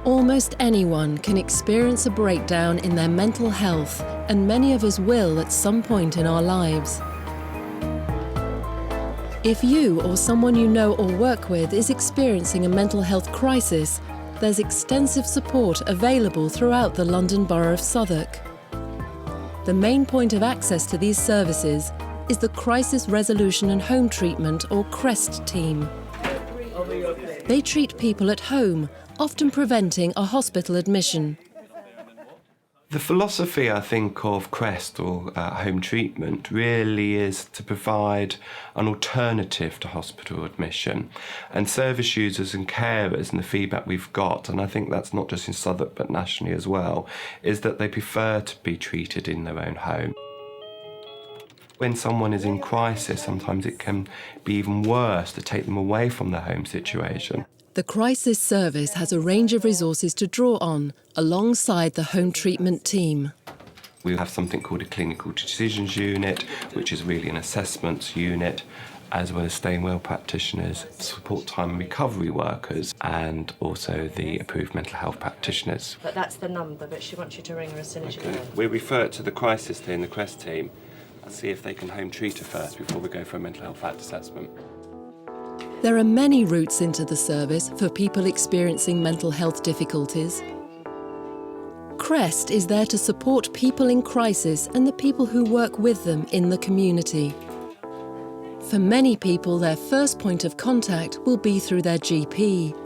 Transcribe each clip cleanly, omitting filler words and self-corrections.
Almost anyone can experience a breakdown in their mental health, and many of us will at some point in our lives. If you or someone you know or work with is experiencing a mental health crisis, there's extensive support available throughout the London Borough of Southwark. The main point of access to these services is the Crisis Resolution and Home Treatment, or CREST team. They treat people at home, often preventing a hospital admission. The philosophy, I think, of CREST, or home treatment, really is to provide an alternative to hospital admission. And service users and carers, and the feedback we've got, and I think that's not just in Southwark but nationally as well, is that they prefer to be treated in their own home. When someone is in crisis, sometimes it can be even worse to take them away from their home situation. The Crisis Service has a range of resources to draw on, alongside the home treatment team. We have something called a clinical decisions unit, which is really an assessments unit, as well as staying well practitioners, support time and recovery workers, and also the approved mental health practitioners. But that's the number, but she wants you to ring her as soon as you can. We refer it to the crisis team, the CREST team, and see if they can home treat her first before we go for a mental health fact assessment. There are many routes into the service for people experiencing mental health difficulties. CREST is there to support people in crisis and the people who work with them in the community. For many people, their first point of contact will be through their GP.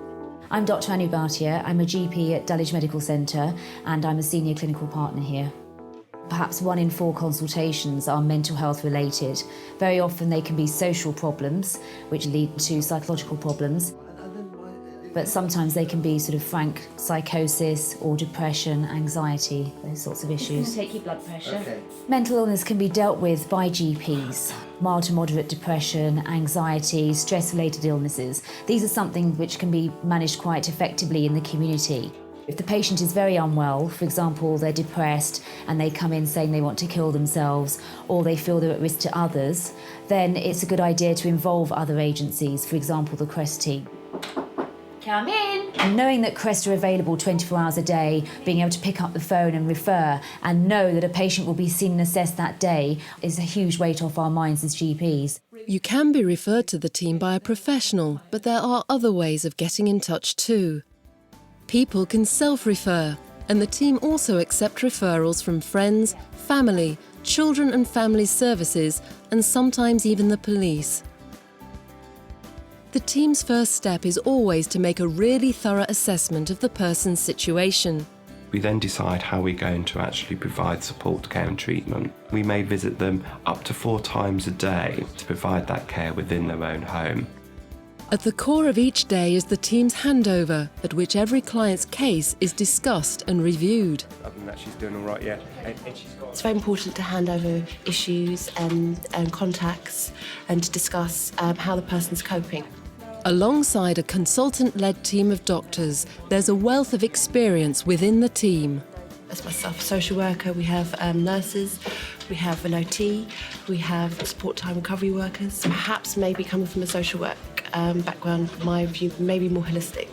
I'm Dr. Anu Bhatia. I'm a GP at Dulwich Medical Centre and I'm a senior clinical partner here. Perhaps 1 in 4 consultations are mental health related. Very often they can be social problems, which lead to psychological problems. But sometimes they can be sort of frank psychosis or depression, anxiety, those sorts of issues. Take your blood pressure. Okay. Mental illness can be dealt with by GPs. Mild to moderate depression, anxiety, stress-related illnesses. These are something which can be managed quite effectively in the community. If the patient is very unwell, for example, they're depressed and they come in saying they want to kill themselves or they feel they're at risk to others, then it's a good idea to involve other agencies, for example, the CREST team. Come in! And knowing that CREST are available 24 hours a day, being able to pick up the phone and refer and know that a patient will be seen and assessed that day is a huge weight off our minds as GPs. You can be referred to the team by a professional, but there are other ways of getting in touch too. People can self-refer, and the team also accept referrals from friends, family, children and family services, and sometimes even the police. The team's first step is always to make a really thorough assessment of the person's situation. We then decide how we're going to actually provide support, care and treatment. We may visit them up to 4 times a day to provide that care within their own home. At the core of each day is the team's handover, at which every client's case is discussed and reviewed. Other than that, she's doing all right, yeah. It's very important to hand over issues and contacts and to discuss how the person's coping. Alongside a consultant-led team of doctors, there's a wealth of experience within the team. As myself, a social worker, we have nurses, we have an OT, we have support time recovery workers. Perhaps maybe coming from a social work background, my view may be more holistic.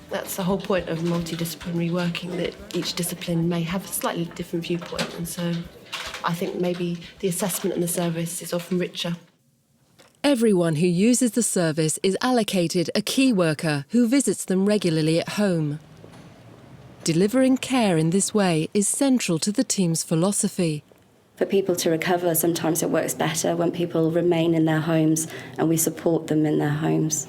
That's the whole point of multidisciplinary working, that each discipline may have a slightly different viewpoint, and so I think maybe the assessment and the service is often richer. Everyone who uses the service is allocated a key worker who visits them regularly at home. Delivering care in this way is central to the team's philosophy. For people to recover, sometimes it works better when people remain in their homes and we support them in their homes.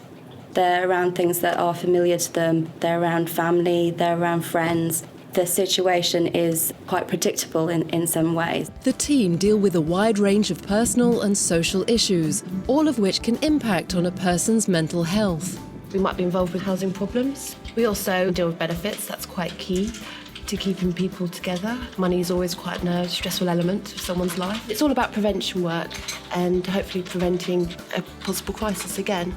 They're around things that are familiar to them, they're around family, they're around friends. The situation is quite predictable in some ways. The team deal with a wide range of personal and social issues, all of which can impact on a person's mental health. We might be involved with housing problems. We also deal with benefits, that's quite key to keeping people together. Money is always quite a stressful element of someone's life. It's all about prevention work and hopefully preventing a possible crisis again.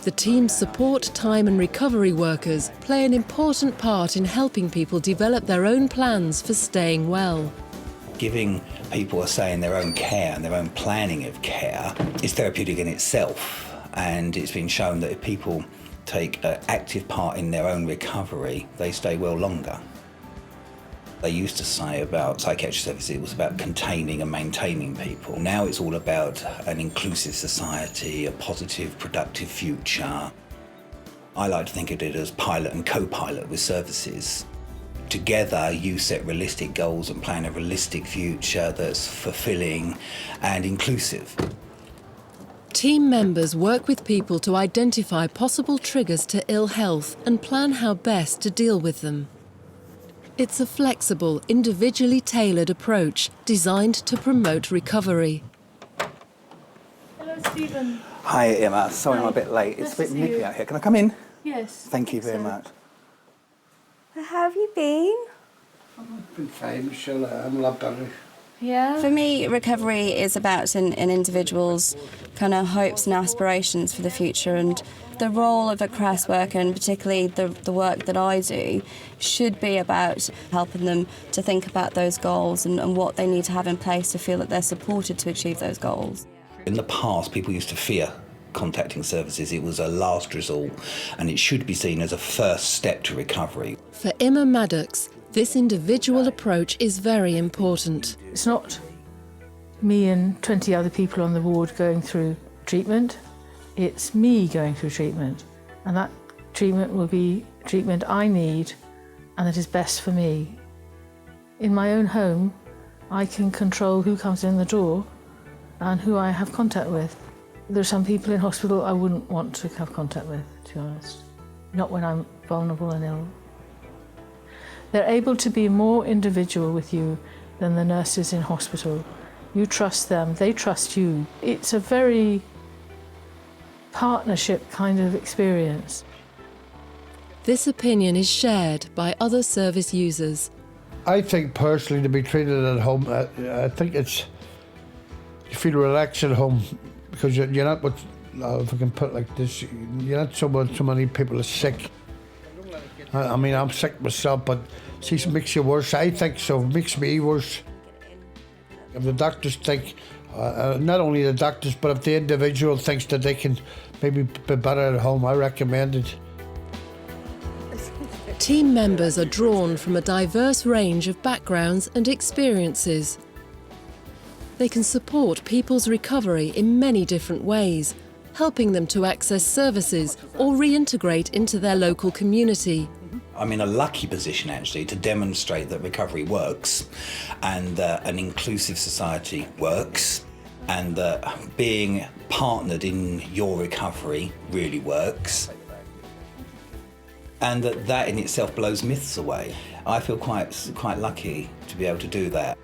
The team's support, time and recovery workers play an important part in helping people develop their own plans for staying well. Giving people a say in their own care and their own planning of care is therapeutic in itself, and it's been shown that if people take an active part in their own recovery, they stay well longer. They used to say about psychiatric services it was about containing and maintaining people. Now it's all about an inclusive society, a positive, productive future. I like to think of it as pilot and co-pilot with services. Together, you set realistic goals and plan a realistic future that's fulfilling and inclusive. Team members work with people to identify possible triggers to ill health and plan how best to deal with them. It's a flexible, individually tailored approach designed to promote recovery. Hello, Stephen. Hi, Emma. Sorry I'm a bit late. It's a bit nippy out here. Can I come in? Yes. Thank you very much. How have you been? I've been fine, Michelle. I'm a lot better. Yeah. For me, recovery is about an individual's kind of hopes and aspirations for the future, and the role of a CREST worker, and particularly the work that I do, should be about helping them to think about those goals and what they need to have in place to feel that they're supported to achieve those goals. In the past, people used to fear contacting services. It was a last resort, and it should be seen as a first step to recovery. For Emma Maddox, this individual approach is very important. It's not me and 20 other people on the ward going through treatment. It's me going through treatment, and that treatment will be treatment I need and that is best for me. In my own home, I can control who comes in the door and who I have contact with. There are some people in hospital I wouldn't want to have contact with, to be honest. Not when I'm vulnerable and ill. They're able to be more individual with you than the nurses in hospital. You trust them, they trust you. It's a very partnership kind of experience. This opinion is shared by other service users. I think personally to be treated at home, I think you feel relaxed at home because you're not with, if I can put it like this, you're not so many people are sick. I mean, I'm sick myself, but see, it makes you worse. I think so, it makes me worse. If the doctors think, not only the doctors, but if the individual thinks that they can maybe be better at home, I recommend it. Team members are drawn from a diverse range of backgrounds and experiences. They can support people's recovery in many different ways, helping them to access services or reintegrate into their local community. I'm in a lucky position, actually, to demonstrate that recovery works and that an inclusive society works and that being partnered in your recovery really works and that in itself blows myths away. I feel quite lucky to be able to do that.